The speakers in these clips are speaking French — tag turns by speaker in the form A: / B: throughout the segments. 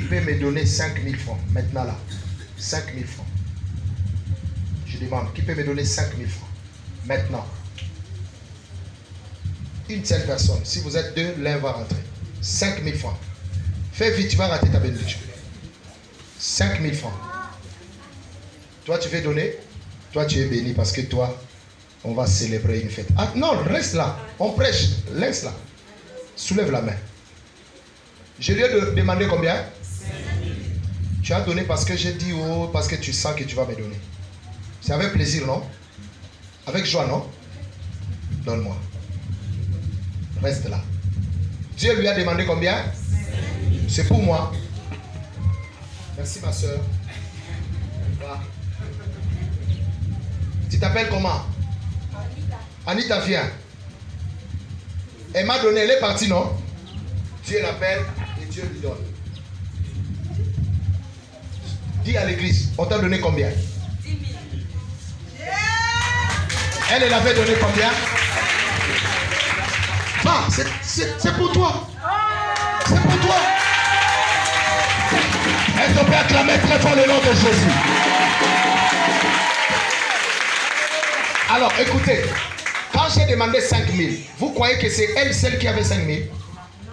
A: peut me donner 5 000 francs? Maintenant là. 5 000 francs. Je demande, qui peut me donner 5 000 francs? Maintenant. Une seule personne. Si vous êtes deux, l'un va rentrer. 5 000 francs. Fais vite, tu vas rater ta bénédiction. 5 000 francs. Toi, tu veux donner? Toi, tu es béni parce que toi, on va célébrer une fête. Ah non, reste là. On prêche. Laisse là. Soulève la main. Je lui ai demandé combien? 5 000. Tu as donné parce que j'ai dit oh, parce que tu sens que tu vas me donner. C'est avec plaisir, non? Avec joie, non? Donne-moi. Reste là. Dieu lui a demandé combien? C'est pour moi. Merci ma soeur. Va. Tu t'appelles comment? Anita, viens. Elle m'a donné, elle est partie, non? Dieu l'appelle et Dieu lui donne. Dis à l'église, on t'a donné combien? 10 000. Elle avait donné combien? Va, c'est pour toi. C'est pour toi. Est-ce qu'on peut acclamer très fort le nom de Jésus? Alors, écoutez. Quand j'ai demandé 5 000, vous croyez que c'est elle celle qui avait 5 000?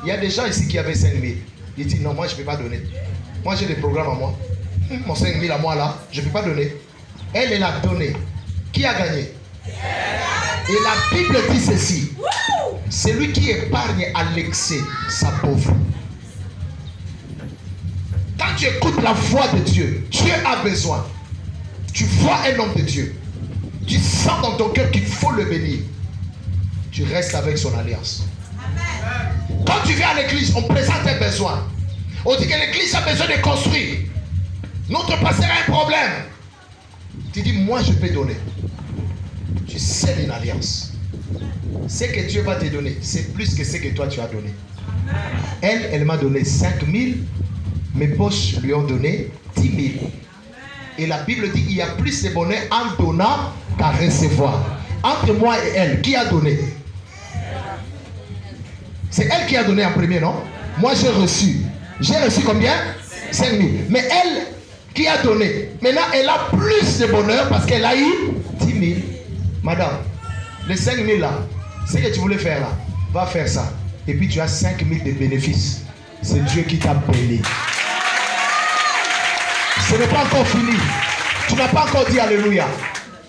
A: Il y a des gens ici qui avaient 5 000. Il dit non, moi je ne peux pas donner. Moi j'ai des programmes à moi. Mon 5 000 à moi là, je ne peux pas donner. Elle, elle a donné. Qui a gagné? Et la Bible dit ceci. Celui qui épargne à l'excès sa pauvre. Quand tu écoutes la voix de Dieu, Dieu a besoin. Tu vois un homme de Dieu. Tu sens dans ton cœur qu'il faut le bénir. Tu restes avec son alliance. Amen. Quand tu viens à l'église, on présente un besoin. On dit que l'église a besoin de construire. Notre pasteur a un problème. Tu dis, moi je peux donner. Tu scelles une alliance. Ce que Dieu va te donner, c'est plus que ce que toi tu as donné. Elle m'a donné 5 000. Mes poches lui ont donné 10 000. Et la Bible dit qu'il y a plus de bonheur en donnant qu'à recevoir. Entre moi et elle, qui a donné? C'est elle qui a donné en premier, non? Moi j'ai reçu. J'ai reçu combien? 5 000. Mais elle qui a donné, maintenant elle a plus de bonheur parce qu'elle a eu 10 000. Madame, les 5 000 là, ce que tu voulais faire là, va faire ça. Et puis tu as 5 000 de bénéfices. C'est Dieu qui t'a béni. Ce n'est pas encore fini. Tu n'as pas encore dit alléluia.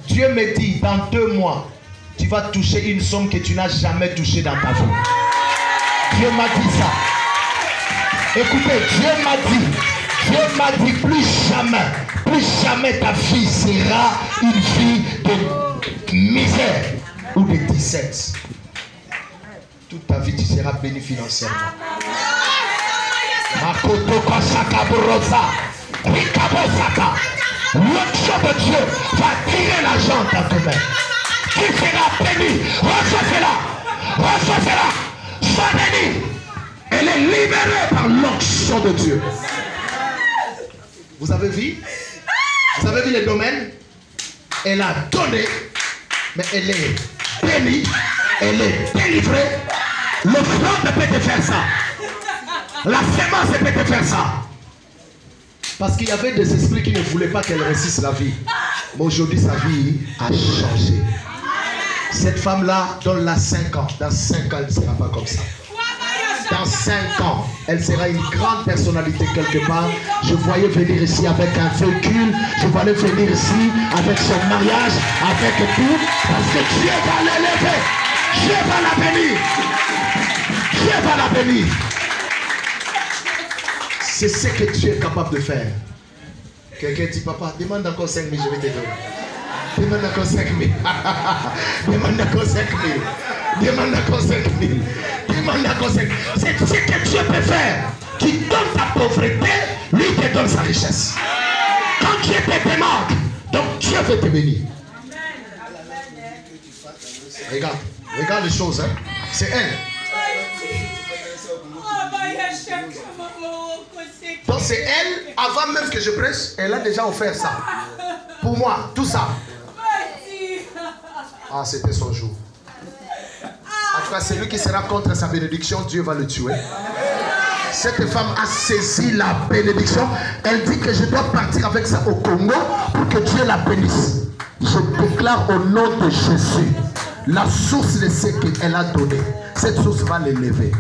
A: Dieu me dit, dans 2 mois, tu vas toucher une somme que tu n'as jamais touchée dans ta vie. Dieu m'a dit ça. Écoutez, Dieu m'a dit, plus jamais ta fille sera une fille de misère ou de 17. Toute ta vie, tu seras béni financièrement. Makoto Kosaka Borosa. L'onction de Dieu va tirer l'argent dans tes mains. Tu seras béni. Recevez-la. Recevez-la. Sois béni. Elle est libérée par l'onction de Dieu. Vous avez vu? Vous avez vu les domaines? Elle a donné, mais elle est bénie. Elle est délivrée. Le flot peut te faire ça. La sémence peut te faire ça. Parce qu'il y avait des esprits qui ne voulaient pas qu'elle réussisse la vie. Mais aujourd'hui, sa vie a changé. Cette femme-là, donne-la 5 ans. Dans 5 ans, elle ne sera pas comme ça. Dans 5 ans, elle sera une grande personnalité quelque part. Je voyais venir ici avec un véhicule. Je voyais venir ici avec son mariage, avec tout. Parce que Dieu va l'élever. Dieu va la bénir. Dieu va la bénir. C'est ce que Dieu est capable de faire. Quelqu'un dit, papa, demande encore 5 000, je vais te donner. Demande encore 5 000. Demande encore 5 000. Demande encore 5 000. Demande encore 5 000. C'est ce que Dieu peut faire. Tu donnes ta pauvreté, lui te donne sa richesse. Quand Dieu te demande, donc Dieu veut te bénir. Regarde, regarde les choses. Hein. C'est elle. Donc c'est elle, avant même que je prêche, elle a déjà offert ça. Pour moi, tout ça. Ah, c'était son jour. En tout cas, celui qui sera contre sa bénédiction, Dieu va le tuer. Cette femme a saisi la bénédiction. Elle dit que je dois partir avec ça au Congo pour que Dieu la bénisse. Je déclare au nom de Jésus, la source de ce qu'elle a donné, cette source va l'élever.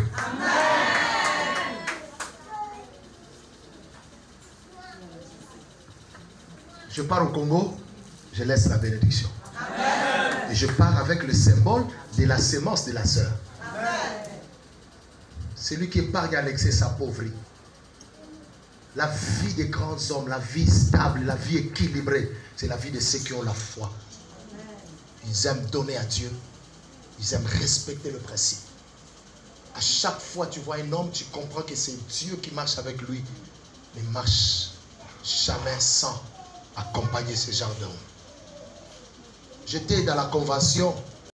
A: Je pars au Congo, je laisse la bénédiction. Et je pars avec le symbole de la sémence de la sœur. Celui qui épargne à l'excès s'appauvrit. La vie des grands hommes, la vie stable, la vie équilibrée, c'est la vie de ceux qui ont la foi. Ils aiment donner à Dieu. Ils aiment respecter le principe. À chaque fois que tu vois un homme, tu comprends que c'est Dieu qui marche avec lui. Mais marche jamais sans accompagner ce genre d'homme. J'étais dans la convention